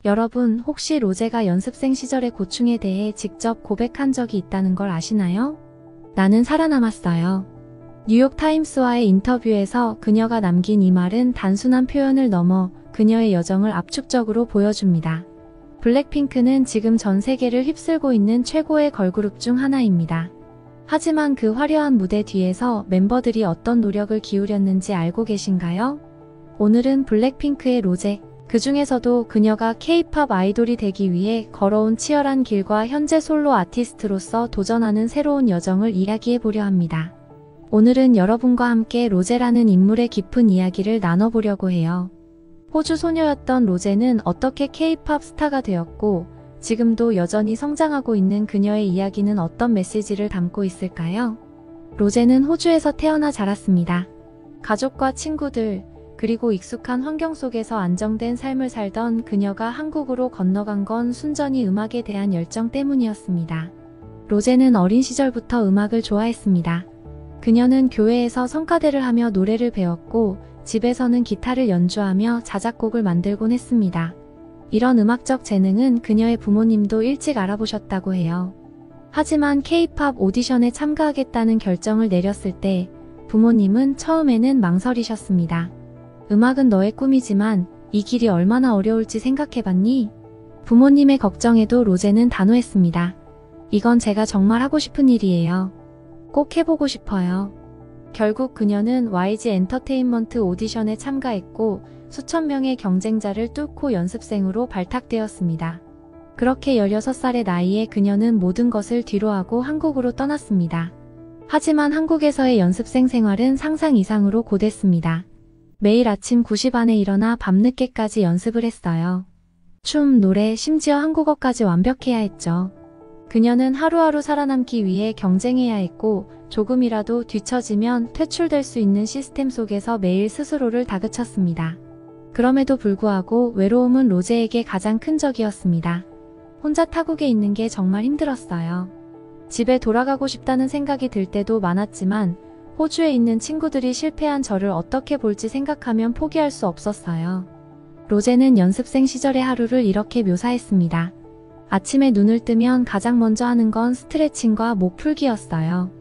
여러분, 혹시 로제가 연습생 시절의 고충에 대해 직접 고백한 적이 있다는 걸 아시나요? 나는 살아남았어요. 뉴욕타임스와의 인터뷰에서 그녀가 남긴 이 말은 단순한 표현을 넘어 그녀의 여정을 압축적으로 보여줍니다. 블랙핑크는 지금 전 세계를 휩쓸고 있는 최고의 걸그룹 중 하나입니다. 하지만 그 화려한 무대 뒤에서 멤버들이 어떤 노력을 기울였는지 알고 계신가요? 오늘은 블랙핑크의 로제, 그 중에서도 그녀가 K-팝 아이돌이 되기 위해 걸어온 치열한 길과 현재 솔로 아티스트로서 도전하는 새로운 여정을 이야기해보려 합니다. 오늘은 여러분과 함께 로제라는 인물의 깊은 이야기를 나눠보려고 해요. 호주 소녀였던 로제는 어떻게 K-팝 스타가 되었고, 지금도 여전히 성장하고 있는 그녀의 이야기는 어떤 메시지를 담고 있을까요? 로제는 호주에서 태어나 자랐습니다. 가족과 친구들, 그리고 익숙한 환경 속에서 안정된 삶을 살던 그녀가 한국으로 건너간 건 순전히 음악에 대한 열정 때문이었습니다. 로제는 어린 시절부터 음악을 좋아했습니다. 그녀는 교회에서 성가대를 하며 노래를 배웠고 집에서는 기타를 연주하며 자작곡을 만들곤 했습니다. 이런 음악적 재능은 그녀의 부모님도 일찍 알아보셨다고 해요. 하지만 K-팝 오디션에 참가하겠다는 결정을 내렸을 때 부모님은 처음에는 망설이셨습니다. 음악은 너의 꿈이지만 이 길이 얼마나 어려울지 생각해봤니? 부모님의 걱정에도 로제는 단호했습니다. 이건 제가 정말 하고 싶은 일이에요. 꼭 해보고 싶어요. 결국 그녀는 YG 엔터테인먼트 오디션에 참가했고 수천 명의 경쟁자를 뚫고 연습생으로 발탁되었습니다. 그렇게 16살의 나이에 그녀는 모든 것을 뒤로하고 한국으로 떠났습니다. 하지만 한국에서의 연습생 생활은 상상 이상으로 고됐습니다. 매일 아침 9시 반에 일어나 밤늦게까지 연습을 했어요. 춤, 노래, 심지어 한국어까지 완벽해야 했죠. 그녀는 하루하루 살아남기 위해 경쟁해야 했고 조금이라도 뒤처지면 퇴출될 수 있는 시스템 속에서 매일 스스로를 다그쳤습니다. 그럼에도 불구하고 외로움은 로제에게 가장 큰 적이었습니다. 혼자 타국에 있는 게 정말 힘들었어요. 집에 돌아가고 싶다는 생각이 들 때도 많았지만 호주에 있는 친구들이 실패한 저를 어떻게 볼지 생각하면 포기할 수 없었어요. 로제는 연습생 시절의 하루를 이렇게 묘사했습니다. 아침에 눈을 뜨면 가장 먼저 하는 건 스트레칭과 목 풀기였어요.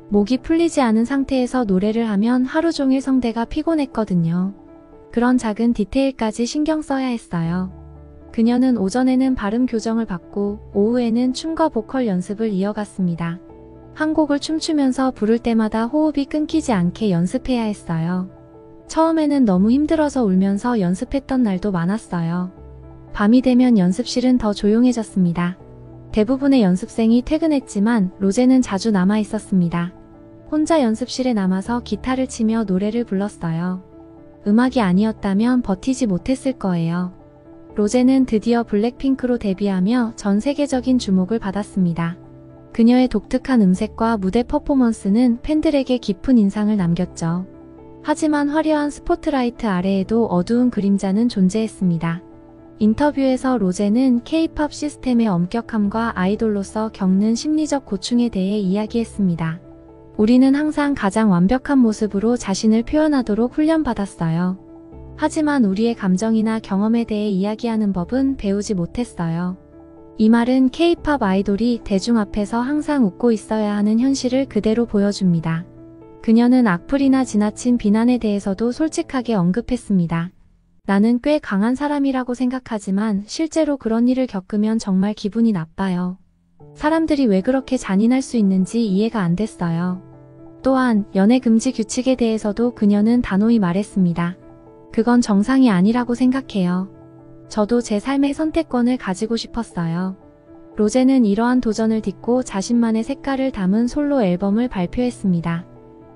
목이 풀리지 않은 상태에서 노래를 하면 하루 종일 성대가 피곤했거든요. 그런 작은 디테일까지 신경 써야 했어요. 그녀는 오전에는 발음 교정을 받고 오후에는 춤과 보컬 연습을 이어갔습니다. 한 곡을 춤추면서 부를 때마다 호흡이 끊기지 않게 연습해야 했어요. 처음에는 너무 힘들어서 울면서 연습했던 날도 많았어요. 밤이 되면 연습실은 더 조용해졌습니다. 대부분의 연습생이 퇴근했지만 로제는 자주 남아 있었습니다. 혼자 연습실에 남아서 기타를 치며 노래를 불렀어요. 음악이 아니었다면 버티지 못했을 거예요. 로제는 드디어 블랙핑크로 데뷔하며 전 세계적인 주목을 받았습니다. 그녀의 독특한 음색과 무대 퍼포먼스는 팬들에게 깊은 인상을 남겼죠. 하지만 화려한 스포트라이트 아래에도 어두운 그림자는 존재했습니다. 인터뷰에서 로제는 K-팝 시스템의 엄격함과 아이돌로서 겪는 심리적 고충에 대해 이야기했습니다. 우리는 항상 가장 완벽한 모습으로 자신을 표현하도록 훈련받았어요. 하지만 우리의 감정이나 경험에 대해 이야기하는 법은 배우지 못했어요. 이 말은 K-팝 아이돌이 대중 앞에서 항상 웃고 있어야 하는 현실을 그대로 보여줍니다. 그녀는 악플이나 지나친 비난에 대해서도 솔직하게 언급했습니다. 나는 꽤 강한 사람이라고 생각하지만 실제로 그런 일을 겪으면 정말 기분이 나빠요. 사람들이 왜 그렇게 잔인할 수 있는지 이해가 안 됐어요. 또한 연애 금지 규칙에 대해서도 그녀는 단호히 말했습니다. 그건 정상이 아니라고 생각해요. 저도 제 삶의 선택권을 가지고 싶었어요. 로제는 이러한 도전을 딛고 자신만의 색깔을 담은 솔로 앨범을 발표했습니다.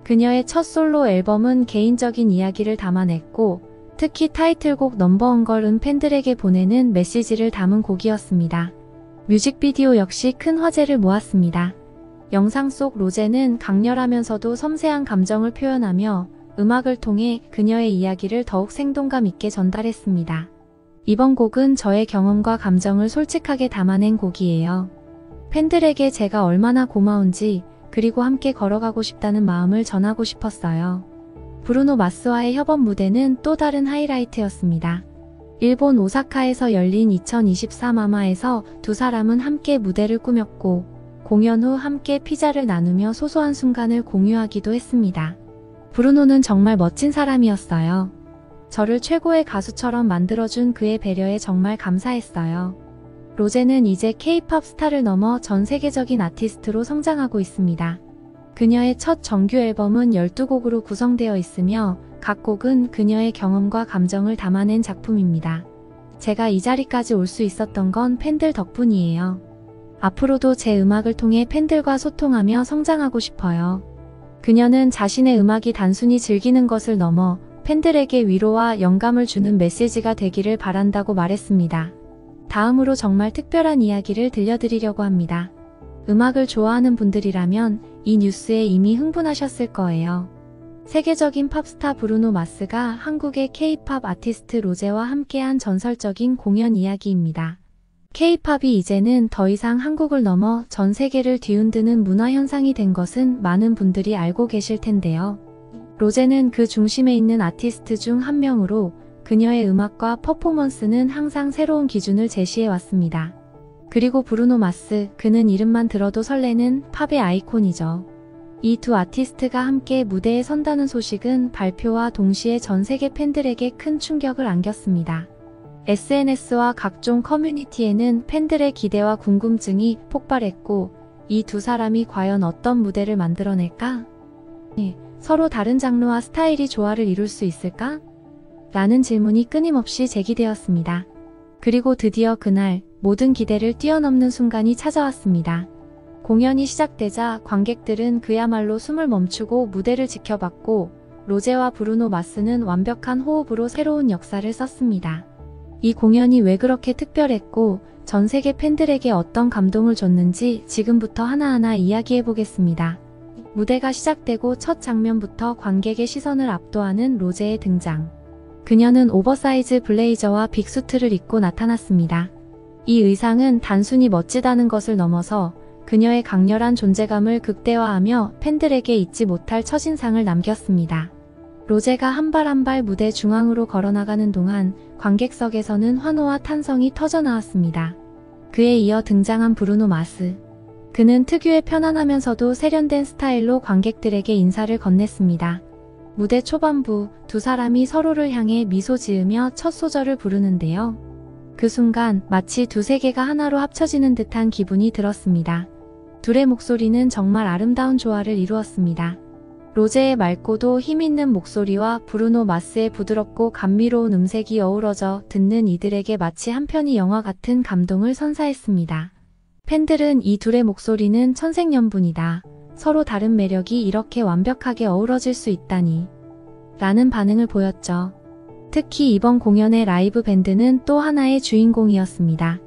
그녀의 첫 솔로 앨범은 개인적인 이야기를 담아냈고 특히 타이틀곡 넘버원 걸은 팬들에게 보내는 메시지를 담은 곡이었습니다. 뮤직비디오 역시 큰 화제를 모았습니다. 영상 속 로제는 강렬하면서도 섬세한 감정을 표현하며 음악을 통해 그녀의 이야기를 더욱 생동감 있게 전달했습니다. 이번 곡은 저의 경험과 감정을 솔직하게 담아낸 곡이에요. 팬들에게 제가 얼마나 고마운지 그리고 함께 걸어가고 싶다는 마음을 전하고 싶었어요. 브루노 마스와의 협업 무대는 또 다른 하이라이트였습니다. 일본 오사카에서 열린 2024 마마에서 두 사람은 함께 무대를 꾸몄고 공연 후 함께 피자를 나누며 소소한 순간을 공유하기도 했습니다. 브루노는 정말 멋진 사람이었어요. 저를 최고의 가수처럼 만들어준 그의 배려에 정말 감사했어요. 로제는 이제 K-팝 스타를 넘어 전 세계적인 아티스트로 성장하고 있습니다. 그녀의 첫 정규 앨범은 12곡으로 구성되어 있으며 각 곡은 그녀의 경험과 감정을 담아낸 작품입니다. 제가 이 자리까지 올 수 있었던 건 팬들 덕분이에요. 앞으로도 제 음악을 통해 팬들과 소통하며 성장하고 싶어요. 그녀는 자신의 음악이 단순히 즐기는 것을 넘어 팬들에게 위로와 영감을 주는 메시지가 되기를 바란다고 말했습니다. 다음으로 정말 특별한 이야기를 들려드리려고 합니다. 음악을 좋아하는 분들이라면 이 뉴스에 이미 흥분하셨을 거예요. 세계적인 팝스타 브루노 마스가 한국의 K-팝 아티스트 로제와 함께한 전설적인 공연 이야기입니다. K-팝이 이제는 더 이상 한국을 넘어 전 세계를 뒤흔드는 문화 현상이 된 것은 많은 분들이 알고 계실 텐데요. 로제는 그 중심에 있는 아티스트 중 한 명으로 그녀의 음악과 퍼포먼스는 항상 새로운 기준을 제시해 왔습니다. 그리고 브루노 마스, 그는 이름만 들어도 설레는 팝의 아이콘이죠. 이 두 아티스트가 함께 무대에 선다는 소식은 발표와 동시에 전 세계 팬들에게 큰 충격을 안겼습니다. SNS와 각종 커뮤니티에는 팬들의 기대와 궁금증이 폭발했고 이 두 사람이 과연 어떤 무대를 만들어낼까? 서로 다른 장르와 스타일이 조화를 이룰 수 있을까? 라는 질문이 끊임없이 제기되었습니다. 그리고 드디어 그날 모든 기대를 뛰어넘는 순간이 찾아왔습니다. 공연이 시작되자 관객들은 그야말로 숨을 멈추고 무대를 지켜봤고 로제와 브루노 마스는 완벽한 호흡으로 새로운 역사를 썼습니다. 이 공연이 왜 그렇게 특별했고 전 세계 팬들에게 어떤 감동을 줬는지 지금부터 하나하나 이야기해보겠습니다. 무대가 시작되고 첫 장면부터 관객의 시선을 압도하는 로제의 등장. 그녀는 오버사이즈 블레이저와 빅수트를 입고 나타났습니다. 이 의상은 단순히 멋지다는 것을 넘어서 그녀의 강렬한 존재감을 극대화하며 팬들에게 잊지 못할 첫인상을 남겼습니다. 로제가 한 발 한 발 무대 중앙으로 걸어나가는 동안 관객석에서는 환호와 탄성이 터져나왔습니다. 그에 이어 등장한 브루노 마스. 그는 특유의 편안하면서도 세련된 스타일로 관객들에게 인사를 건넸습니다. 무대 초반부 두 사람이 서로를 향해 미소 지으며 첫 소절을 부르는데요. 그 순간 마치 두 세계가 하나로 합쳐지는 듯한 기분이 들었습니다. 둘의 목소리는 정말 아름다운 조화를 이루었습니다. 로제의 맑고도 힘있는 목소리와 브루노 마스의 부드럽고 감미로운 음색이 어우러져 듣는 이들에게 마치 한 편의 영화 같은 감동을 선사했습니다. 팬들은 이 둘의 목소리는 천생연분이다. 서로 다른 매력이 이렇게 완벽하게 어우러질 수 있다니. 라는 반응을 보였죠. 특히 이번 공연의 라이브 밴드는 또 하나의 주인공이었습니다.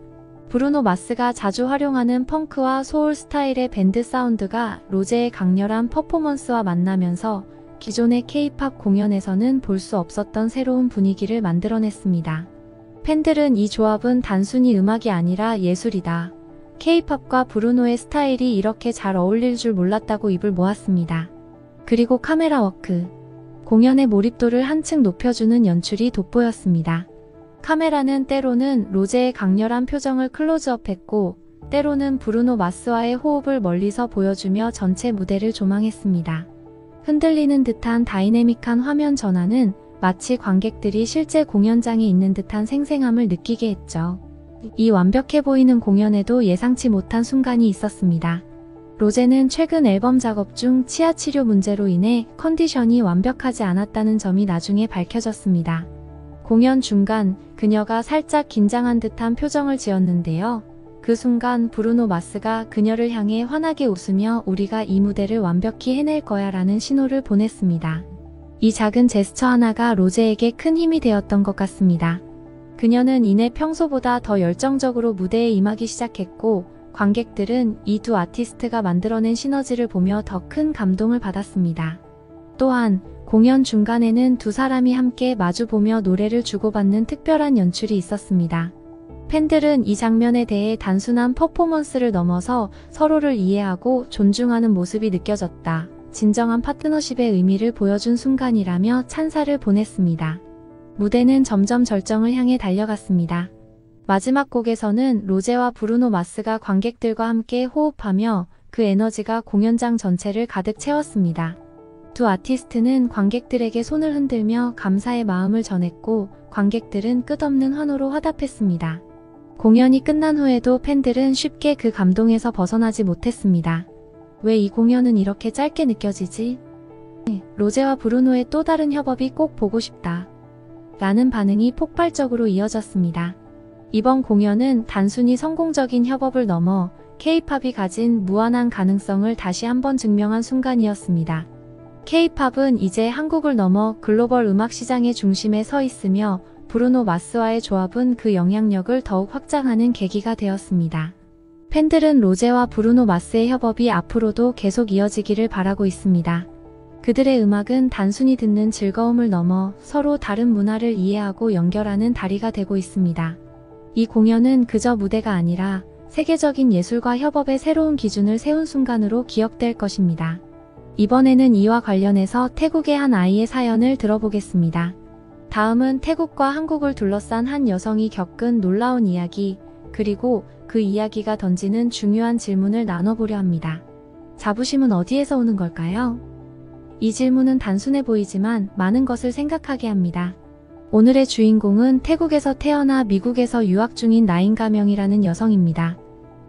브루노 마스가 자주 활용하는 펑크와 소울 스타일의 밴드 사운드가 로제의 강렬한 퍼포먼스와 만나면서 기존의 K-팝 공연에서는 볼 수 없었던 새로운 분위기를 만들어냈습니다. 팬들은 이 조합은 단순히 음악이 아니라 예술이다. K-팝과 브루노의 스타일이 이렇게 잘 어울릴 줄 몰랐다고 입을 모았습니다. 그리고 카메라 워크. 공연의 몰입도를 한층 높여주는 연출이 돋보였습니다. 카메라는 때로는 로제의 강렬한 표정을 클로즈업했고 때로는 브루노 마스와의 호흡을 멀리서 보여주며 전체 무대를 조망했습니다. 흔들리는 듯한 다이내믹한 화면 전환은 마치 관객들이 실제 공연장에 있는 듯한 생생함을 느끼게 했죠. 이 완벽해 보이는 공연에도 예상치 못한 순간이 있었습니다. 로제는 최근 앨범 작업 중 치아 치료 문제로 인해 컨디션이 완벽하지 않았다는 점이 나중에 밝혀졌습니다. 공연 중간 그녀가 살짝 긴장한 듯한 표정을 지었는데요. 그 순간 브루노 마스가 그녀를 향해 환하게 웃으며 우리가 이 무대를 완벽히 해낼 거야 라는 신호를 보냈습니다. 이 작은 제스처 하나가 로제에게 큰 힘이 되었던 것 같습니다. 그녀는 이내 평소보다 더 열정적으로 무대에 임하기 시작했고 관객들은 이 두 아티스트가 만들어낸 시너지를 보며 더 큰 감동을 받았습니다. 또한 공연 중간에는 두 사람이 함께 마주보며 노래를 주고받는 특별한 연출이 있었습니다. 팬들은 이 장면에 대해 단순한 퍼포먼스를 넘어서 서로를 이해하고 존중하는 모습이 느껴졌다. 진정한 파트너십의 의미를 보여준 순간이라며 찬사를 보냈습니다. 무대는 점점 절정을 향해 달려갔습니다. 마지막 곡에서는 로제와 브루노 마스가 관객들과 함께 호흡하며 그 에너지가 공연장 전체를 가득 채웠습니다. 두 아티스트는 관객들에게 손을 흔들며 감사의 마음을 전했고 관객들은 끝없는 환호로 화답했습니다. 공연이 끝난 후에도 팬들은 쉽게 그 감동에서 벗어나지 못했습니다. 왜 이 공연은 이렇게 짧게 느껴지지? 로제와 브루노의 또 다른 협업이 꼭 보고 싶다. 라는 반응이 폭발적으로 이어졌습니다. 이번 공연은 단순히 성공적인 협업을 넘어 K-팝이 가진 무한한 가능성을 다시 한번 증명한 순간이었습니다. K-팝은 이제 한국을 넘어 글로벌 음악 시장의 중심에 서 있으며 브루노 마스와의 조합은 그 영향력을 더욱 확장하는 계기가 되었습니다. 팬들은 로제와 브루노 마스의 협업이 앞으로도 계속 이어지기를 바라고 있습니다. 그들의 음악은 단순히 듣는 즐거움을 넘어 서로 다른 문화를 이해하고 연결하는 다리가 되고 있습니다. 이 공연은 그저 무대가 아니라 세계적인 예술과 협업의 새로운 기준을 세운 순간으로 기억될 것입니다. 이번에는 이와 관련해서 태국의 한 아이의 사연을 들어보겠습니다. 다음은 태국과 한국을 둘러싼 한 여성이 겪은 놀라운 이야기, 그리고 그 이야기가 던지는 중요한 질문을 나눠보려 합니다. 자부심은 어디에서 오는 걸까요? 이 질문은 단순해 보이지만 많은 것을 생각하게 합니다. 오늘의 주인공은 태국에서 태어나 미국에서 유학 중인 나인가명이라는 여성입니다.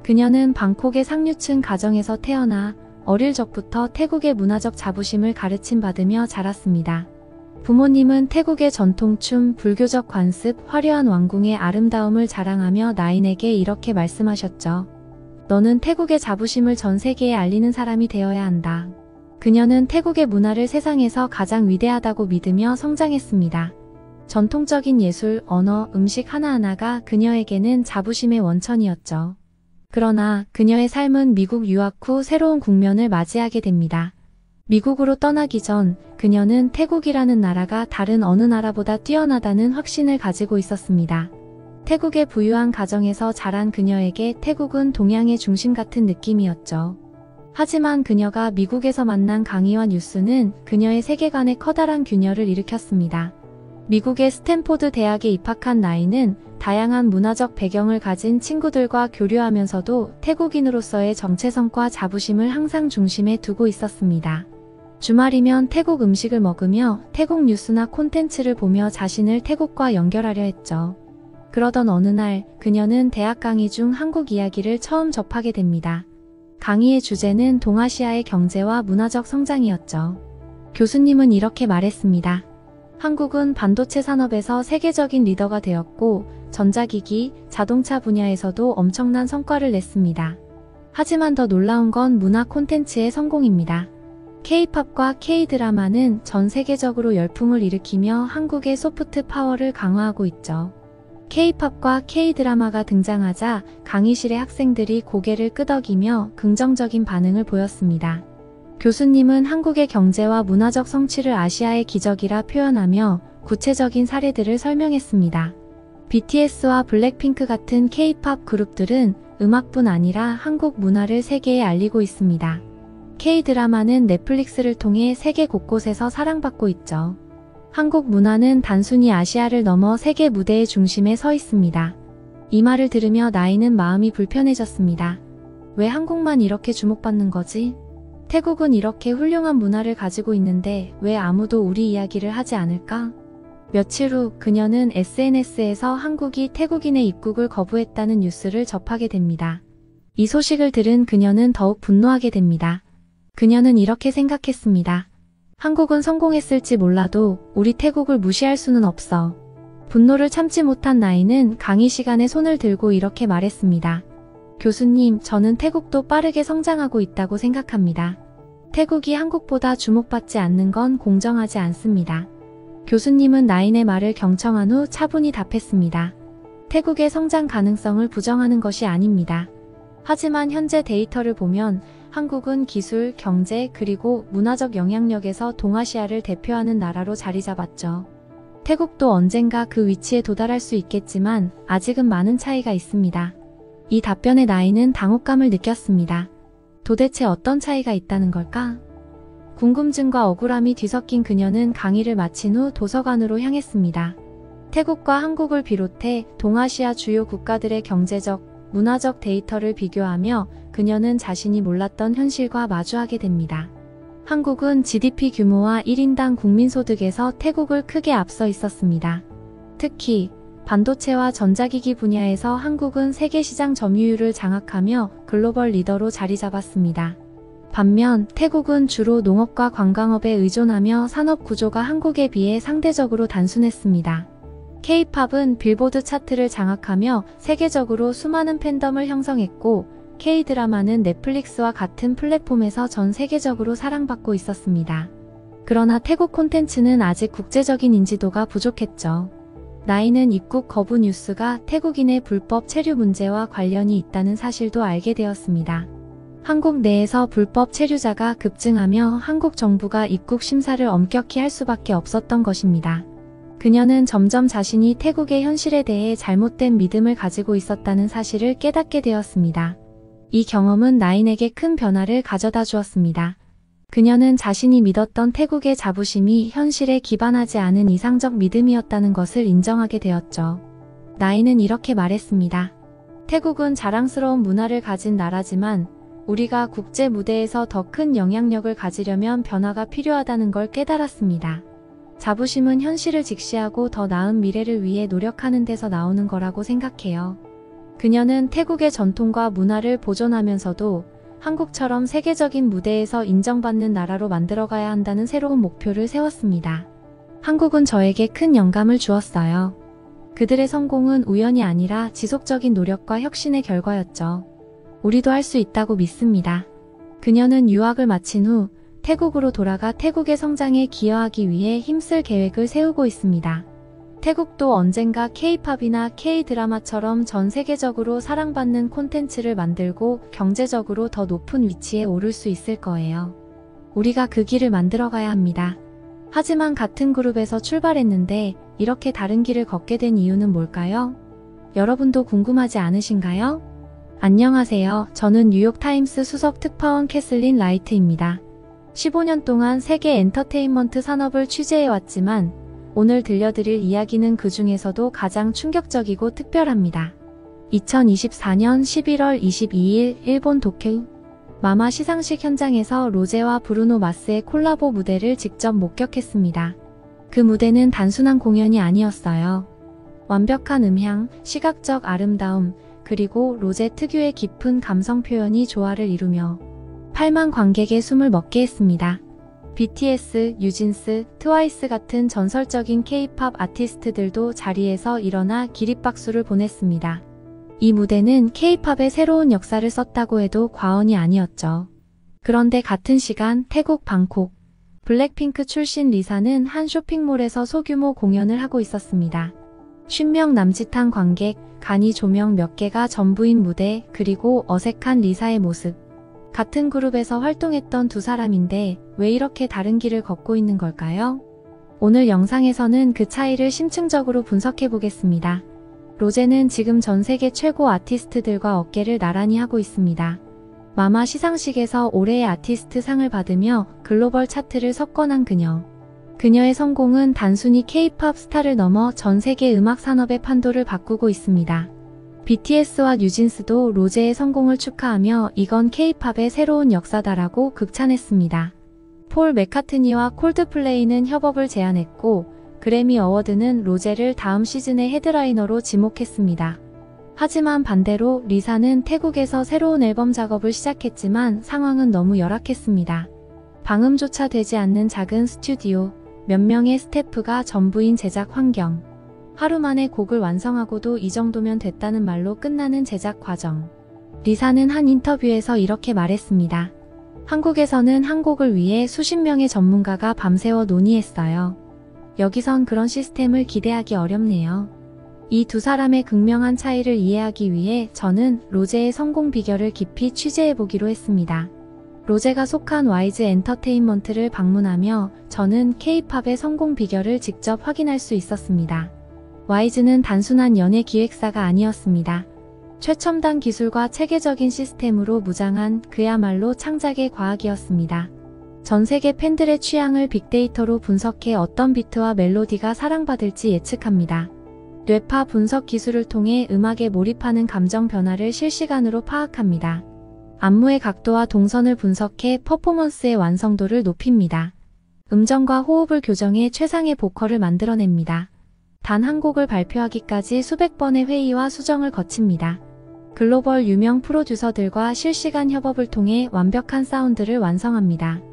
그녀는 방콕의 상류층 가정에서 태어나 어릴 적부터 태국의 문화적 자부심을 가르침받으며 자랐습니다. 부모님은 태국의 전통춤, 불교적 관습, 화려한 왕궁의 아름다움을 자랑하며 나인에게 이렇게 말씀하셨죠. 너는 태국의 자부심을 전 세계에 알리는 사람이 되어야 한다. 그녀는 태국의 문화를 세상에서 가장 위대하다고 믿으며 성장했습니다. 전통적인 예술, 언어, 음식 하나하나가 그녀에게는 자부심의 원천이었죠. 그러나 그녀의 삶은 미국 유학 후 새로운 국면을 맞이하게 됩니다. 미국으로 떠나기 전 그녀는 태국이라는 나라가 다른 어느 나라보다 뛰어나다는 확신을 가지고 있었습니다. 태국의 부유한 가정에서 자란 그녀에게 태국은 동양의 중심 같은 느낌이었죠. 하지만 그녀가 미국에서 만난 강의와 뉴스는 그녀의 세계관에 커다란 균열을 일으켰습니다. 미국의 스탠포드 대학에 입학한 나인은 다양한 문화적 배경을 가진 친구들과 교류하면서도 태국인으로서의 정체성과 자부심을 항상 중심에 두고 있었습니다. 주말이면 태국 음식을 먹으며 태국 뉴스나 콘텐츠를 보며 자신을 태국과 연결하려 했죠. 그러던 어느 날 그녀는 대학 강의 중 한국 이야기를 처음 접하게 됩니다. 강의의 주제는 동아시아의 경제와 문화적 성장이었죠. 교수님은 이렇게 말했습니다. 한국은 반도체 산업에서 세계적인 리더가 되었고 전자기기, 자동차 분야에서도 엄청난 성과를 냈습니다. 하지만 더 놀라운 건 문화 콘텐츠의 성공입니다. K-팝과 K-드라마는 전 세계적으로 열풍을 일으키며 한국의 소프트 파워를 강화하고 있죠. K-팝과 K-드라마가 등장하자 강의실의 학생들이 고개를 끄덕이며 긍정적인 반응을 보였습니다. 교수님은 한국의 경제와 문화적 성취를 아시아의 기적이라 표현하며 구체적인 사례들을 설명했습니다. BTS와 블랙핑크 같은 K-팝 그룹들은 음악뿐 아니라 한국 문화를 세계에 알리고 있습니다. K-드라마는 넷플릭스를 통해 세계 곳곳에서 사랑받고 있죠. 한국 문화는 단순히 아시아를 넘어 세계 무대의 중심에 서 있습니다. 이 말을 들으며 나이는 마음이 불편해졌습니다. 왜 한국만 이렇게 주목받는 거지? 태국은 이렇게 훌륭한 문화를 가지고 있는데 왜 아무도 우리 이야기를 하지 않을까? 며칠 후 그녀는 SNS에서 한국이 태국인의 입국을 거부했다는 뉴스를 접하게 됩니다. 이 소식을 들은 그녀는 더욱 분노하게 됩니다. 그녀는 이렇게 생각했습니다. 한국은 성공했을지 몰라도 우리 태국을 무시할 수는 없어. 분노를 참지 못한 나이는 강의 시간에 손을 들고 이렇게 말했습니다. 교수님, 저는 태국도 빠르게 성장하고 있다고 생각합니다. 태국이 한국보다 주목받지 않는 건 공정하지 않습니다. 교수님은 나인의 말을 경청한 후 차분히 답했습니다. 태국의 성장 가능성을 부정하는 것이 아닙니다. 하지만 현재 데이터를 보면 한국은 기술, 경제, 그리고 문화적 영향력에서 동아시아를 대표하는 나라로 자리 잡았죠. 태국도 언젠가 그 위치에 도달할 수 있겠지만 아직은 많은 차이가 있습니다. 이 답변에 나이는 당혹감을 느꼈습니다. 도대체 어떤 차이가 있다는 걸까? 궁금증과 억울함이 뒤섞인 그녀는 강의를 마친 후 도서관으로 향했습니다. 태국과 한국을 비롯해 동아시아 주요 국가들의 경제적, 문화적 데이터를 비교하며 그녀는 자신이 몰랐던 현실과 마주하게 됩니다. 한국은 GDP 규모와 1인당 국민소득에서 태국을 크게 앞서 있었습니다. 특히 반도체와 전자기기 분야에서 한국은 세계 시장 점유율을 장악하며 글로벌 리더로 자리 잡았습니다. 반면 태국은 주로 농업과 관광업에 의존하며 산업 구조가 한국에 비해 상대적으로 단순했습니다. K-팝은 빌보드 차트를 장악하며 세계적으로 수많은 팬덤을 형성했고 K-드라마는 넷플릭스와 같은 플랫폼에서 전 세계적으로 사랑받고 있었습니다. 그러나 태국 콘텐츠는 아직 국제적인 인지도가 부족했죠. 나이는 입국 거부 뉴스가 태국인의 불법 체류 문제와 관련이 있다는 사실도 알게 되었습니다. 한국 내에서 불법 체류자가 급증하며 한국 정부가 입국 심사를 엄격히 할 수밖에 없었던 것입니다. 그녀는 점점 자신이 태국의 현실에 대해 잘못된 믿음을 가지고 있었다는 사실을 깨닫게 되었습니다. 이 경험은 나인에게 큰 변화를 가져다 주었습니다. 그녀는 자신이 믿었던 태국의 자부심이 현실에 기반하지 않은 이상적 믿음이었다는 것을 인정하게 되었죠. 나인은 이렇게 말했습니다. 태국은 자랑스러운 문화를 가진 나라지만 우리가 국제 무대에서 더 큰 영향력을 가지려면 변화가 필요하다는 걸 깨달았습니다. 자부심은 현실을 직시하고 더 나은 미래를 위해 노력하는 데서 나오는 거라고 생각해요. 그녀는 태국의 전통과 문화를 보존하면서도 한국처럼 세계적인 무대에서 인정받는 나라로 만들어가야 한다는 새로운 목표를 세웠습니다. 한국은 저에게 큰 영감을 주었어요. 그들의 성공은 우연이 아니라 지속적인 노력과 혁신의 결과였죠. 우리도 할 수 있다고 믿습니다. 그녀는 유학을 마친 후 태국으로 돌아가 태국의 성장에 기여하기 위해 힘쓸 계획을 세우고 있습니다. 태국도 언젠가 K-팝이나 K-드라마처럼 전 세계적으로 사랑받는 콘텐츠를 만들고 경제적으로 더 높은 위치에 오를 수 있을 거예요. 우리가 그 길을 만들어가야 합니다. 하지만 같은 그룹에서 출발했는데 이렇게 다른 길을 걷게 된 이유는 뭘까요? 여러분도 궁금하지 않으신가요? 안녕하세요. 저는 뉴욕타임스 수석 특파원 캐슬린 라이트입니다. 15년 동안 세계 엔터테인먼트 산업을 취재해왔지만 오늘 들려드릴 이야기는 그 중에서도 가장 충격적이고 특별합니다. 2024년 11월 22일 일본 도쿄 마마 시상식 현장에서 로제와 브루노 마스의 콜라보 무대를 직접 목격했습니다. 그 무대는 단순한 공연이 아니었어요. 완벽한 음향, 시각적 아름다움, 그리고 로제 특유의 깊은 감성 표현이 조화를 이루며 8만 관객의 숨을 먹게 했습니다. BTS, 뉴진스, 트와이스 같은 전설적인 K-팝 아티스트들도 자리에서 일어나 기립박수를 보냈습니다. 이 무대는 K-팝의 새로운 역사를 썼다고 해도 과언이 아니었죠. 그런데 같은 시간 태국 방콕, 블랙핑크 출신 리사는 한 쇼핑몰에서 소규모 공연을 하고 있었습니다. 50명 남짓한 관객, 간이 조명 몇 개가 전부인 무대, 그리고 어색한 리사의 모습. 같은 그룹에서 활동했던 두 사람인데 왜 이렇게 다른 길을 걷고 있는 걸까요? 오늘 영상에서는 그 차이를 심층적으로 분석해 보겠습니다. 로제는 지금 전 세계 최고 아티스트들과 어깨를 나란히 하고 있습니다. 마마 시상식에서 올해의 아티스트 상을 받으며 글로벌 차트를 석권한 그녀. 그녀의 성공은 단순히 K-팝 스타를 넘어 전 세계 음악 산업의 판도를 바꾸고 있습니다. BTS와 뉴진스도 로제의 성공을 축하하며 이건 K-팝의 새로운 역사다라고 극찬했습니다. 폴 맥카트니와 콜드플레이는 협업을 제안했고 그래미 어워드는 로제를 다음 시즌의 헤드라이너로 지목했습니다. 하지만 반대로 리사는 태국에서 새로운 앨범 작업을 시작했지만 상황은 너무 열악했습니다. 방음조차 되지 않는 작은 스튜디오, 몇 명의 스태프가 전부인 제작 환경. 하루 만에 곡을 완성하고도 이 정도면 됐다는 말로 끝나는 제작 과정. 리사는 한 인터뷰에서 이렇게 말했습니다. 한국에서는 한 곡을 위해 수십 명의 전문가가 밤새워 논의했어요. 여기선 그런 시스템을 기대하기 어렵네요. 이 두 사람의 극명한 차이를 이해하기 위해 저는 로제의 성공 비결을 깊이 취재해보기로 했습니다. 로제가 속한 와이즈 엔터테인먼트를 방문하며 저는 K-팝의 성공 비결을 직접 확인할 수 있었습니다. 와이즈는 단순한 연예 기획사가 아니었습니다. 최첨단 기술과 체계적인 시스템으로 무장한 그야말로 창작의 과학이었습니다. 전 세계 팬들의 취향을 빅데이터로 분석해 어떤 비트와 멜로디가 사랑받을지 예측합니다. 뇌파 분석 기술을 통해 음악에 몰입하는 감정 변화를 실시간으로 파악합니다. 안무의 각도와 동선을 분석해 퍼포먼스의 완성도를 높입니다. 음정과 호흡을 교정해 최상의 보컬을 만들어냅니다. 단 한 곡을 발표하기까지 수백 번의 회의와 수정을 거칩니다. 글로벌 유명 프로듀서들과 실시간 협업을 통해 완벽한 사운드를 완성합니다.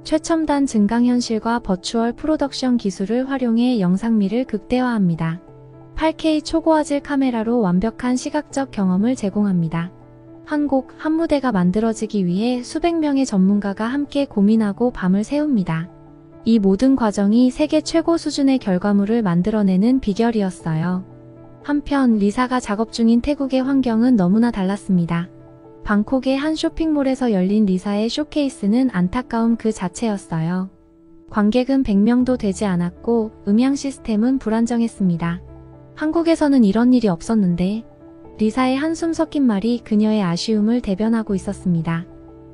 최첨단 증강현실과 버추얼 프로덕션 기술을 활용해 영상미를 극대화합니다. 8K 초고화질 카메라로 완벽한 시각적 경험을 제공합니다. 한 곡, 한 무대가 만들어지기 위해 수백 명의 전문가가 함께 고민하고 밤을 새웁니다. 이 모든 과정이 세계 최고 수준의 결과물을 만들어내는 비결이었어요. 한편 리사가 작업 중인 태국의 환경은 너무나 달랐습니다. 방콕의 한 쇼핑몰에서 열린 리사의 쇼케이스는 안타까움 그 자체였어요. 관객은 100명도 되지 않았고 음향 시스템은 불안정했습니다. 한국에서는 이런 일이 없었는데 리사의 한숨 섞인 말이 그녀의 아쉬움을 대변하고 있었습니다.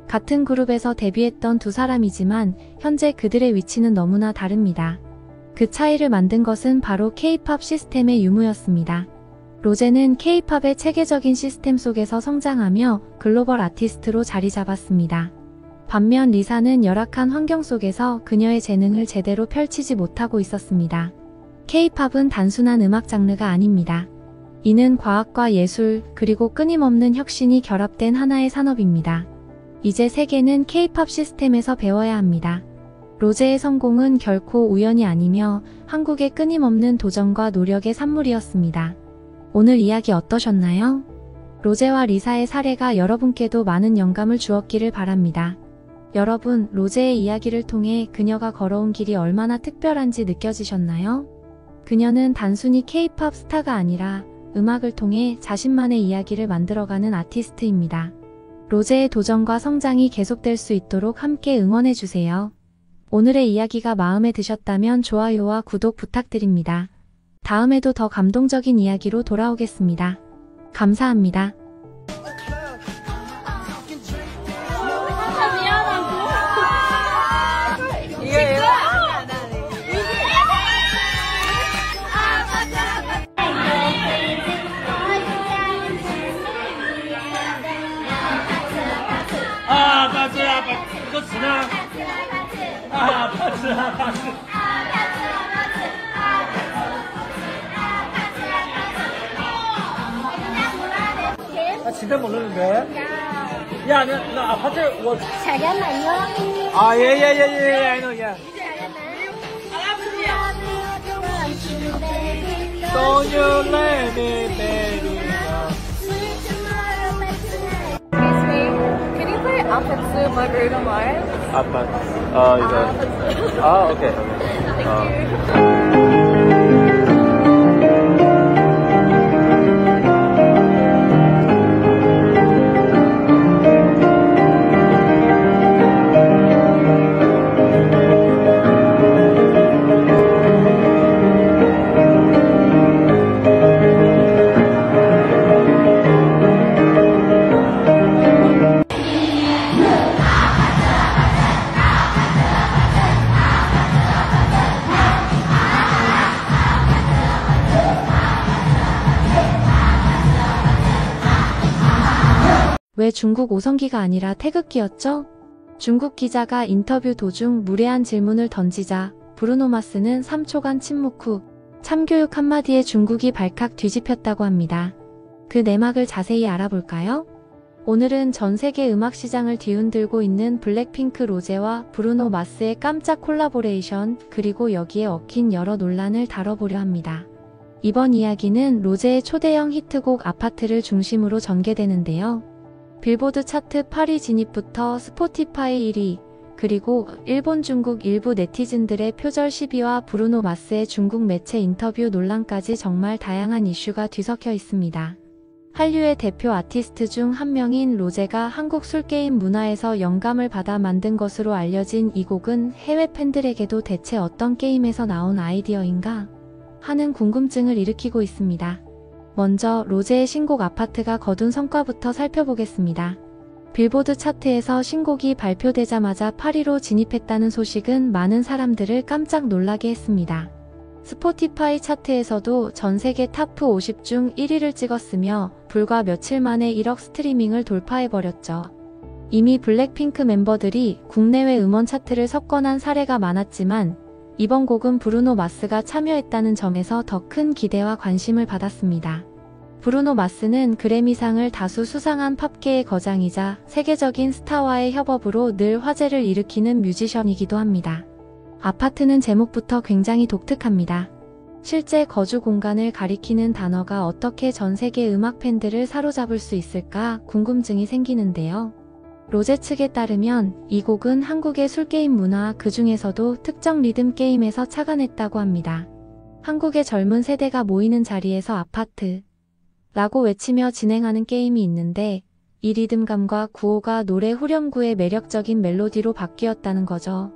같은 그룹에서 데뷔했던 두 사람이지만 현재 그들의 위치는 너무나 다릅니다. 그 차이를 만든 것은 바로 K-팝 시스템의 유무였습니다. 로제는 K-팝의 체계적인 시스템 속에서 성장하며 글로벌 아티스트로 자리 잡았습니다. 반면 리사는 열악한 환경 속에서 그녀의 재능을 제대로 펼치지 못하고 있었습니다. K-팝은 단순한 음악 장르가 아닙니다. 이는 과학과 예술, 그리고 끊임없는 혁신이 결합된 하나의 산업입니다. 이제 세계는 K-팝 시스템에서 배워야 합니다. 로제의 성공은 결코 우연이 아니며 한국의 끊임없는 도전과 노력의 산물이었습니다. 오늘 이야기 어떠셨나요? 로제와 리사의 사례가 여러분께도 많은 영감을 주었기를 바랍니다. 여러분, 로제의 이야기를 통해 그녀가 걸어온 길이 얼마나 특별한지 느껴지셨나요? 그녀는 단순히 K-팝 스타가 아니라 음악을 통해 자신만의 이야기를 만들어가는 아티스트입니다. 로제의 도전과 성장이 계속될 수 있도록 함께 응원해주세요. 오늘의 이야기가 마음에 드셨다면 좋아요와 구독 부탁드립니다. 다음에도 더 감동적인 이야기로 돌아오겠습니다. 감사합니다. 진짜 모르는데? 야, 나 아파트 뭐 잘했나요? 아, 예, I know, yeah. Don't you let me, baby. Excuse me, can you play Afatsu Margarita Mars? 아빠, 이거. 아, 오케이. Thank you. 왜 중국 5성기가 아니라 태극기였죠? 중국 기자가 인터뷰 도중 무례한 질문을 던지자 브루노 마스는 3초간 침묵 후 참교육 한마디에 중국이 발칵 뒤집혔다고 합니다. 그 내막을 자세히 알아볼까요? 오늘은 전 세계 음악 시장을 뒤흔들고 있는 블랙핑크 로제와 브루노 마스의 깜짝 콜라보레이션, 그리고 여기에 얽힌 여러 논란을 다뤄보려 합니다. 이번 이야기는 로제의 초대형 히트곡 아파트를 중심으로 전개되는데요. 빌보드 차트 8위 진입부터 스포티파이 1위, 그리고 일본 중국 일부 네티즌들의 표절 시비와 브루노 마스의 중국 매체 인터뷰 논란까지 정말 다양한 이슈가 뒤섞여 있습니다. 한류의 대표 아티스트 중 한 명인 로제가 한국 술게임 문화에서 영감을 받아 만든 것으로 알려진 이 곡은 해외 팬들에게도 대체 어떤 게임에서 나온 아이디어인가 하는 궁금증을 일으키고 있습니다. 먼저 로제의 신곡 아파트가 거둔 성과부터 살펴보겠습니다. 빌보드 차트에서 신곡이 발표되자마자 8위로 진입했다는 소식은 많은 사람들을 깜짝 놀라게 했습니다. 스포티파이 차트에서도 전 세계 탑 50 중 1위를 찍었으며 불과 며칠 만에 1억 스트리밍을 돌파해버렸죠. 이미 블랙핑크 멤버들이 국내외 음원 차트를 석권한 사례가 많았지만 이번 곡은 브루노 마스가 참여했다는 점에서 더 큰 기대와 관심을 받았습니다. 브루노 마스는 그래미상을 다수 수상한 팝계의 거장이자 세계적인 스타와의 협업으로 늘 화제를 일으키는 뮤지션이기도 합니다. 아파트는 제목부터 굉장히 독특합니다. 실제 거주 공간을 가리키는 단어가 어떻게 전 세계 음악 팬들을 사로잡을 수 있을까 궁금증이 생기는데요. 로제 측에 따르면 이 곡은 한국의 술게임 문화 그 중에서도 특정 리듬 게임에서 착안했다고 합니다. 한국의 젊은 세대가 모이는 자리에서 아파트 라고 외치며 진행하는 게임이 있는데 이 리듬감과 구호가 노래 후렴구의 매력적인 멜로디로 바뀌었다는 거죠.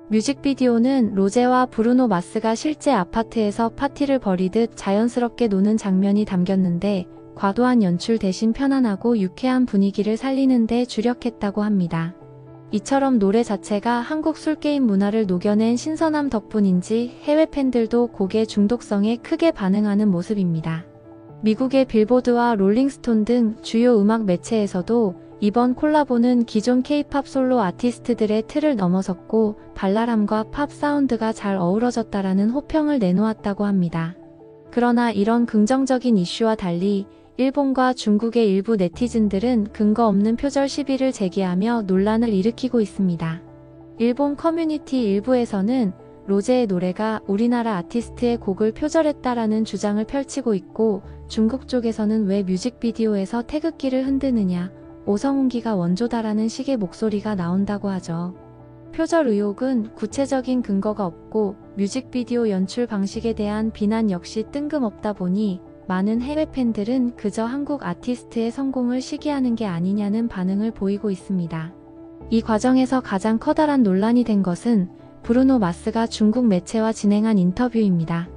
뮤직비디오는 로제와 브루노 마스가 실제 아파트에서 파티를 벌이듯 자연스럽게 노는 장면이 담겼는데 과도한 연출 대신 편안하고 유쾌한 분위기를 살리는 데 주력했다고 합니다. 이처럼 노래 자체가 한국 술게임 문화를 녹여낸 신선함 덕분인지 해외 팬들도 곡의 중독성에 크게 반응하는 모습입니다. 미국의 빌보드와 롤링스톤 등 주요 음악 매체에서도 이번 콜라보는 기존 K-팝 솔로 아티스트들의 틀을 넘어섰고 발랄함과 팝 사운드가 잘 어우러졌다라는 호평을 내놓았다고 합니다. 그러나 이런 긍정적인 이슈와 달리 일본과 중국의 일부 네티즌들은 근거 없는 표절 시비를 제기하며 논란을 일으키고 있습니다. 일본 커뮤니티 일부에서는 로제의 노래가 우리나라 아티스트의 곡을 표절했다라는 주장을 펼치고 있고 중국 쪽에서는 왜 뮤직비디오에서 태극기를 흔드느냐, 오성훈기가 원조다라는 식의 목소리가 나온다고 하죠. 표절 의혹은 구체적인 근거가 없고 뮤직비디오 연출 방식에 대한 비난 역시 뜬금없다 보니 많은 해외 팬들은 그저 한국 아티스트의 성공을 시기하는 게 아니냐는 반응을 보이고 있습니다. 이 과정에서 가장 커다란 논란이 된 것은 브루노 마스가 중국 매체와 진행한 인터뷰입니다.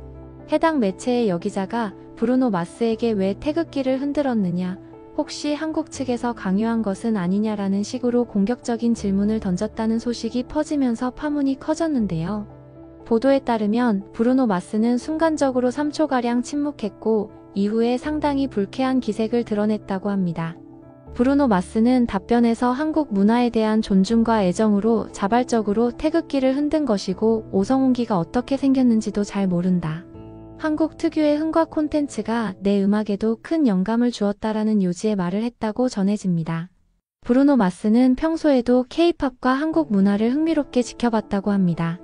해당 매체의 여기자가 브루노 마스에게 왜 태극기를 흔들었느냐, 혹시 한국 측에서 강요한 것은 아니냐라는 식으로 공격적인 질문을 던졌다는 소식이 퍼지면서 파문이 커졌는데요. 보도에 따르면 브루노 마스는 순간적으로 3초가량 침묵했고 이후에 상당히 불쾌한 기색을 드러냈다고 합니다. 브루노 마스는 답변에서 한국 문화에 대한 존중과 애정으로 자발적으로 태극기를 흔든 것이고 오성훈기가 어떻게 생겼는지도 잘 모른다. 한국 특유의 흥과 콘텐츠가 내 음악에도 큰 영감을 주었다라는 요지의 말을 했다고 전해집니다. 브루노 마스는 평소에도 K-팝과 한국 문화를 흥미롭게 지켜봤다고 합니다.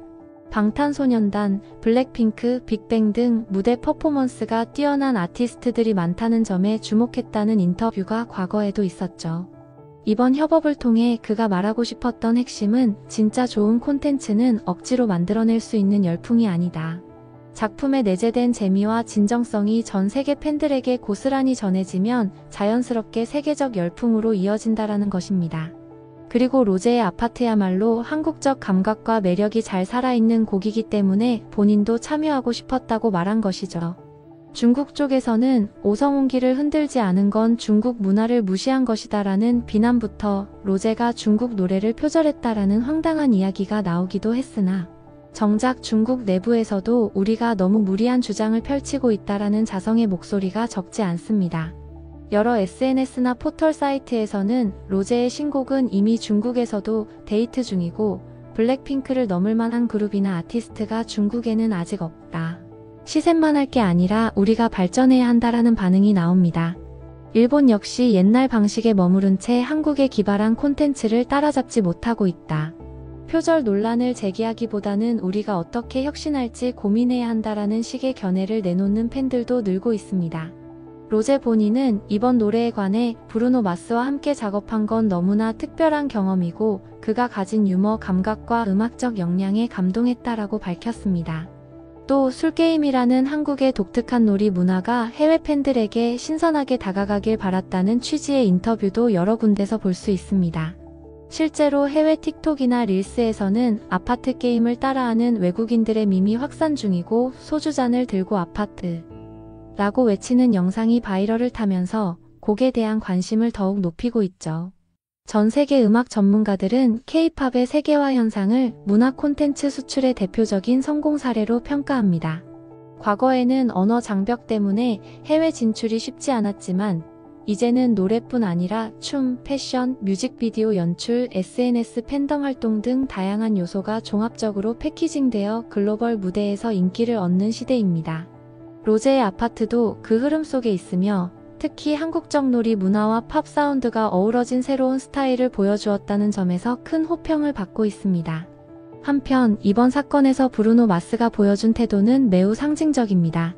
방탄소년단, 블랙핑크, 빅뱅 등 무대 퍼포먼스가 뛰어난 아티스트들이 많다는 점에 주목했다는 인터뷰가 과거에도 있었죠. 이번 협업을 통해 그가 말하고 싶었던 핵심은 진짜 좋은 콘텐츠는 억지로 만들어낼 수 있는 열풍이 아니다. 작품에 내재된 재미와 진정성이 전 세계 팬들에게 고스란히 전해지면 자연스럽게 세계적 열풍으로 이어진다라는 것입니다. 그리고 로제의 아파트야말로 한국적 감각과 매력이 잘 살아있는 곡이기 때문에 본인도 참여하고 싶었다고 말한 것이죠. 중국 쪽에서는 오성훈기를 흔들지 않은 건 중국 문화를 무시한 것이다라는 비난부터 로제가 중국 노래를 표절했다라는 황당한 이야기가 나오기도 했으나 정작 중국 내부에서도 우리가 너무 무리한 주장을 펼치고 있다라는 자성의 목소리가 적지 않습니다. 여러 SNS나 포털 사이트에서는 로제의 신곡은 이미 중국에서도 데이트 중이고 블랙핑크를 넘을 만한 그룹이나 아티스트가 중국에는 아직 없다. 시샘만 할 게 아니라 우리가 발전해야 한다라는 반응이 나옵니다. 일본 역시 옛날 방식에 머무른 채 한국에 기발한 콘텐츠를 따라잡지 못하고 있다. 표절 논란을 제기하기보다는 우리가 어떻게 혁신할지 고민해야 한다라는 식의 견해를 내놓는 팬들도 늘고 있습니다. 로제 본인은 이번 노래에 관해 브루노 마스와 함께 작업한 건 너무나 특별한 경험이고 그가 가진 유머 감각과 음악적 역량에 감동했다라고 밝혔습니다. 또 술게임이라는 한국의 독특한 놀이 문화가 해외 팬들에게 신선하게 다가가길 바랐다는 취지의 인터뷰도 여러 군데서 볼 수 있습니다. 실제로 해외 틱톡이나 릴스에서는 아파트 게임을 따라하는 외국인들의 밈이 확산 중이고 소주잔을 들고 아파트 라고 외치는 영상이 바이럴을 타면서 곡에 대한 관심을 더욱 높이고 있죠. 전 세계 음악 전문가들은 K-팝의 세계화 현상을 문화 콘텐츠 수출의 대표적인 성공 사례로 평가합니다. 과거에는 언어 장벽 때문에 해외 진출이 쉽지 않았지만 이제는 노래뿐 아니라 춤, 패션, 뮤직비디오 연출, SNS 팬덤 활동 등 다양한 요소가 종합적으로 패키징되어 글로벌 무대에서 인기를 얻는 시대입니다. 로제의 아파트도 그 흐름 속에 있으며 특히 한국적 놀이 문화와 팝 사운드가 어우러진 새로운 스타일을 보여주었다는 점에서 큰 호평을 받고 있습니다. 한편 이번 사건에서 브루노 마스가 보여준 태도는 매우 상징적입니다.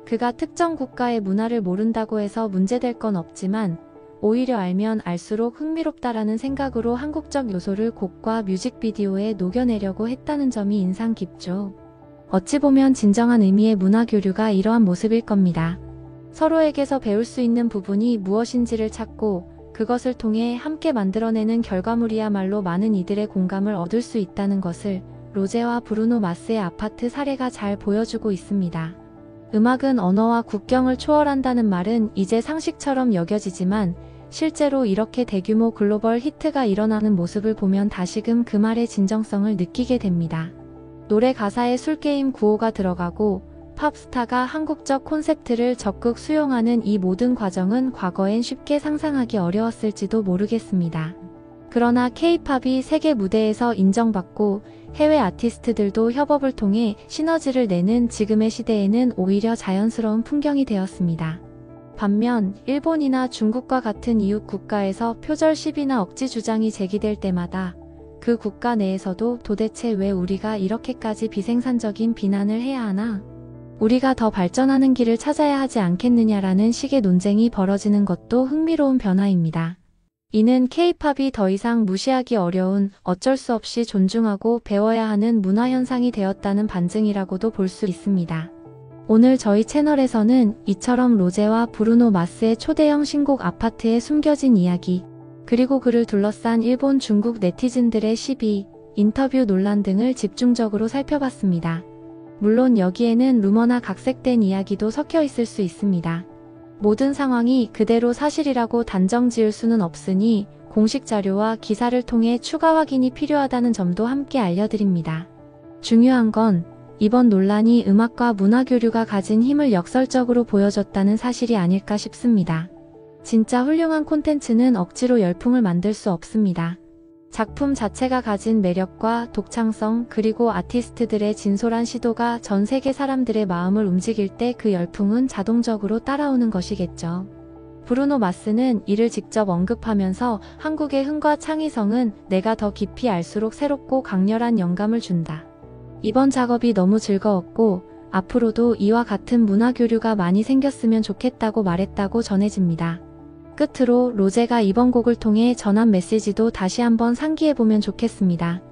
그가 특정 국가의 문화를 모른다고 해서 문제될 건 없지만 오히려 알면 알수록 흥미롭다라는 생각으로 한국적 요소를 곡과 뮤직비디오에 녹여내려고 했다는 점이 인상 깊죠. 어찌 보면 진정한 의미의 문화 교류가 이러한 모습일 겁니다. 서로에게서 배울 수 있는 부분이 무엇인지를 찾고 그것을 통해 함께 만들어내는 결과물이야말로 많은 이들의 공감을 얻을 수 있다는 것을 로제와 브루노 마스의 아파트 사례가 잘 보여주고 있습니다. 음악은 언어와 국경을 초월한다는 말은 이제 상식처럼 여겨지지만 실제로 이렇게 대규모 글로벌 히트가 일어나는 모습을 보면 다시금 그 말의 진정성을 느끼게 됩니다. 노래 가사에 술게임 구호가 들어가고 팝스타가 한국적 콘셉트를 적극 수용하는 이 모든 과정은 과거엔 쉽게 상상하기 어려웠을지도 모르겠습니다. 그러나 K-팝이 세계 무대에서 인정받고 해외 아티스트들도 협업을 통해 시너지를 내는 지금의 시대에는 오히려 자연스러운 풍경이 되었습니다. 반면 일본이나 중국과 같은 이웃 국가에서 표절 시비나 억지 주장이 제기될 때마다 그 국가 내에서도 도대체 왜 우리가 이렇게까지 비생산적인 비난을 해야 하나? 우리가 더 발전하는 길을 찾아야 하지 않겠느냐라는 식의 논쟁이 벌어지는 것도 흥미로운 변화입니다. 이는 K-팝이 더 이상 무시하기 어려운 어쩔 수 없이 존중하고 배워야 하는 문화 현상이 되었다는 반증이라고도 볼 수 있습니다. 오늘 저희 채널에서는 이처럼 로제와 브루노 마스의 초대형 신곡 아파트에 숨겨진 이야기, 그리고 그를 둘러싼 일본, 중국 네티즌들의 시비, 인터뷰 논란 등을 집중적으로 살펴봤습니다. 물론 여기에는 루머나 각색된 이야기도 섞여 있을 수 있습니다. 모든 상황이 그대로 사실이라고 단정 지을 수는 없으니 공식 자료와 기사를 통해 추가 확인이 필요하다는 점도 함께 알려드립니다. 중요한 건 이번 논란이 음악과 문화 교류가 가진 힘을 역설적으로 보여줬다는 사실이 아닐까 싶습니다. 진짜 훌륭한 콘텐츠는 억지로 열풍을 만들 수 없습니다. 작품 자체가 가진 매력과 독창성 그리고 아티스트들의 진솔한 시도가 전 세계 사람들의 마음을 움직일 때 그 열풍은 자동적으로 따라오는 것이겠죠. 브루노 마스는 이를 직접 언급하면서 한국의 흥과 창의성은 내가 더 깊이 알수록 새롭고 강렬한 영감을 준다. 이번 작업이 너무 즐거웠고 앞으로도 이와 같은 문화 교류가 많이 생겼으면 좋겠다고 말했다고 전해집니다. 끝으로 로제가 이번 곡을 통해 전한 메시지도 다시 한번 상기해보면 좋겠습니다.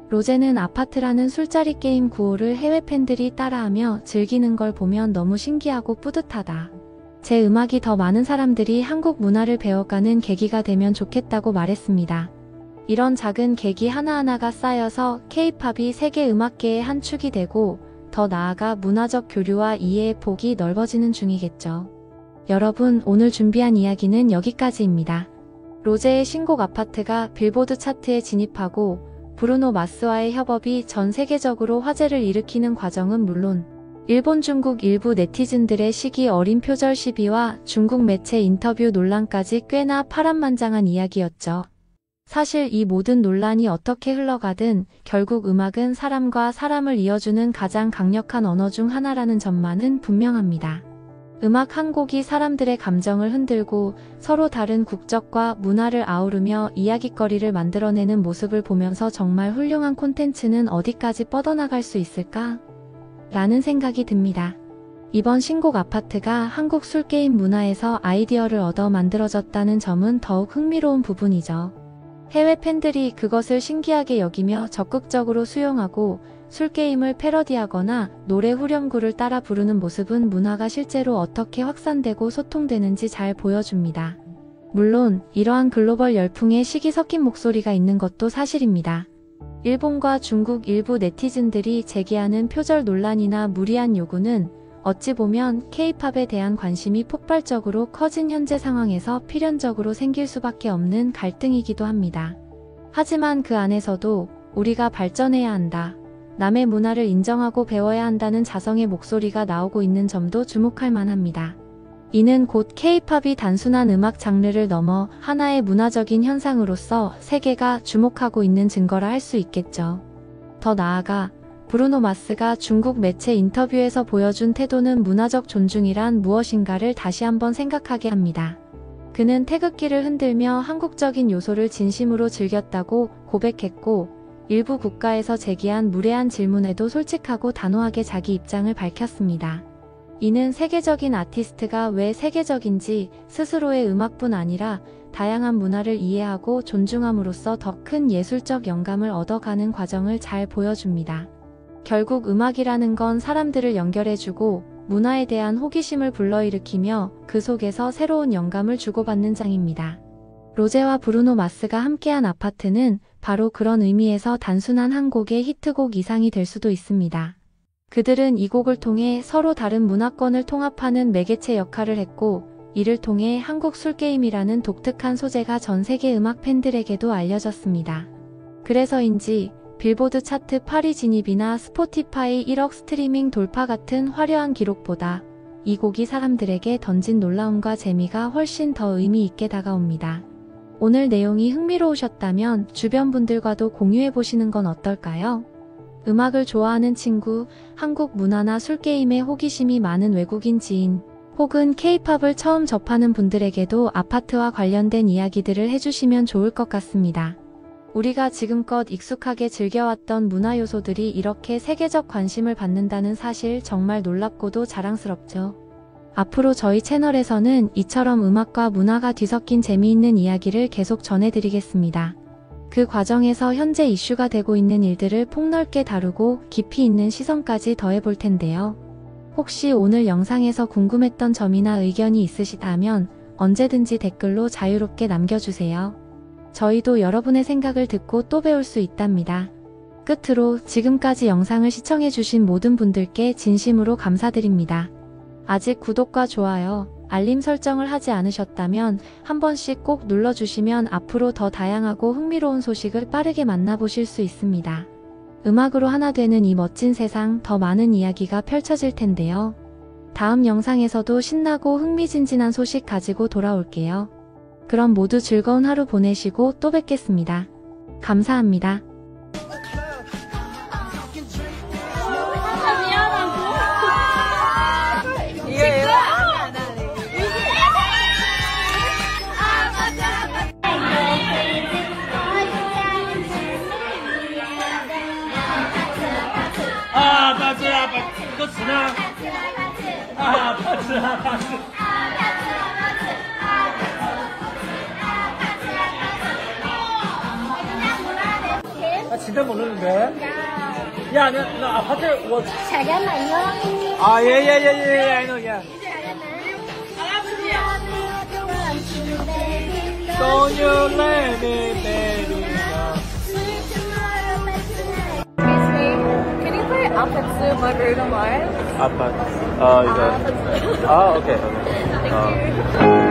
로제는 아파트라는 술자리 게임 구호를 해외 팬들이 따라하며 즐기는 걸 보면 너무 신기하고 뿌듯하다. 제 음악이 더 많은 사람들이 한국 문화를 배워가는 계기가 되면 좋겠다고 말했습니다. 이런 작은 계기 하나하나가 쌓여서 K-팝이 세계 음악계의 한 축이 되고 더 나아가 문화적 교류와 이해의 폭이 넓어지는 중이겠죠. 여러분, 오늘 준비한 이야기는 여기까지입니다. 로제의 신곡 아파트가 빌보드 차트에 진입하고 브루노 마스와의 협업이 전 세계적으로 화제를 일으키는 과정은 물론 일본, 중국 일부 네티즌들의 시기 어린 표절 시비와 중국 매체 인터뷰 논란까지 꽤나 파란만장한 이야기였죠. 사실 이 모든 논란이 어떻게 흘러가든 결국 음악은 사람과 사람을 이어주는 가장 강력한 언어 중 하나라는 점만은 분명합니다. 음악 한 곡이 사람들의 감정을 흔들고 서로 다른 국적과 문화를 아우르며 이야깃거리를 만들어내는 모습을 보면서 정말 훌륭한 콘텐츠는 어디까지 뻗어나갈 수 있을까? 라는 생각이 듭니다. 이번 신곡 아파트가 한국 술게임 문화에서 아이디어를 얻어 만들어졌다는 점은 더욱 흥미로운 부분이죠. 해외 팬들이 그것을 신기하게 여기며 적극적으로 수용하고 술게임을 패러디하거나 노래 후렴구를 따라 부르는 모습은 문화가 실제로 어떻게 확산되고 소통되는지 잘 보여줍니다. 물론 이러한 글로벌 열풍에 시기 섞인 목소리가 있는 것도 사실입니다. 일본과 중국 일부 네티즌들이 제기하는 표절 논란이나 무리한 요구는 어찌 보면 K-팝에 대한 관심이 폭발적으로 커진 현재 상황에서 필연적으로 생길 수밖에 없는 갈등이기도 합니다. 하지만 그 안에서도 우리가 발전해야 한다. 남의 문화를 인정하고 배워야 한다는 자성의 목소리가 나오고 있는 점도 주목할 만합니다. 이는 곧 K-팝이 단순한 음악 장르를 넘어 하나의 문화적인 현상으로서 세계가 주목하고 있는 증거라 할 수 있겠죠. 더 나아가 브루노 마스가 중국 매체 인터뷰에서 보여준 태도는 문화적 존중이란 무엇인가를 다시 한번 생각하게 합니다. 그는 태극기를 흔들며 한국적인 요소를 진심으로 즐겼다고 고백했고, 일부 국가에서 제기한 무례한 질문에도 솔직하고 단호하게 자기 입장을 밝혔습니다. 이는 세계적인 아티스트가 왜 세계적인지 스스로의 음악뿐 아니라 다양한 문화를 이해하고 존중함으로써 더 큰 예술적 영감을 얻어가는 과정을 잘 보여줍니다. 결국 음악이라는 건 사람들을 연결해주고 문화에 대한 호기심을 불러일으키며 그 속에서 새로운 영감을 주고받는 장입니다. 로제와 브루노 마스가 함께한 아파트는 바로 그런 의미에서 단순한 한 곡의 히트곡 이상이 될 수도 있습니다. 그들은 이 곡을 통해 서로 다른 문화권을 통합하는 매개체 역할을 했고, 이를 통해 한국 술게임이라는 독특한 소재가 전 세계 음악 팬들에게도 알려졌습니다. 그래서인지 빌보드 차트 8위 진입이나 스포티파이 1억 스트리밍 돌파 같은 화려한 기록보다 이 곡이 사람들에게 던진 놀라움과 재미가 훨씬 더 의미 있게 다가옵니다. 오늘 내용이 흥미로우셨다면 주변 분들과도 공유해보시는 건 어떨까요? 음악을 좋아하는 친구, 한국 문화나 술게임에 호기심이 많은 외국인 지인, 혹은 K-팝을 처음 접하는 분들에게도 아파트와 관련된 이야기들을 해주시면 좋을 것 같습니다. 우리가 지금껏 익숙하게 즐겨왔던 문화 요소들이 이렇게 세계적 관심을 받는다는 사실 정말 놀랍고도 자랑스럽죠. 앞으로 저희 채널에서는 이처럼 음악과 문화가 뒤섞인 재미있는 이야기를 계속 전해드리겠습니다. 그 과정에서 현재 이슈가 되고 있는 일들을 폭넓게 다루고 깊이 있는 시선까지 더해볼 텐데요. 혹시 오늘 영상에서 궁금했던 점이나 의견이 있으시다면 언제든지 댓글로 자유롭게 남겨주세요. 저희도 여러분의 생각을 듣고 또 배울 수 있답니다. 끝으로 지금까지 영상을 시청해주신 모든 분들께 진심으로 감사드립니다. 아직 구독과 좋아요, 알림 설정을 하지 않으셨다면 한 번씩 꼭 눌러주시면 앞으로 더 다양하고 흥미로운 소식을 빠르게 만나보실 수 있습니다. 음악으로 하나 되는 이 멋진 세상, 더 많은 이야기가 펼쳐질 텐데요. 다음 영상에서도 신나고 흥미진진한 소식 가지고 돌아올게요. 그럼 모두 즐거운 하루 보내시고 또 뵙겠습니다. 감사합니다. 아파트歌词呢？아파트 나 진짜 모르는데. 야, 나 아파트我 잠깐만요. 아, 예, I know, yeah. Don't you let me, baby. Excuse me. Can you play 아파트 마그리타 마을? 아파트. 이거. 아, 오케이. Thank you.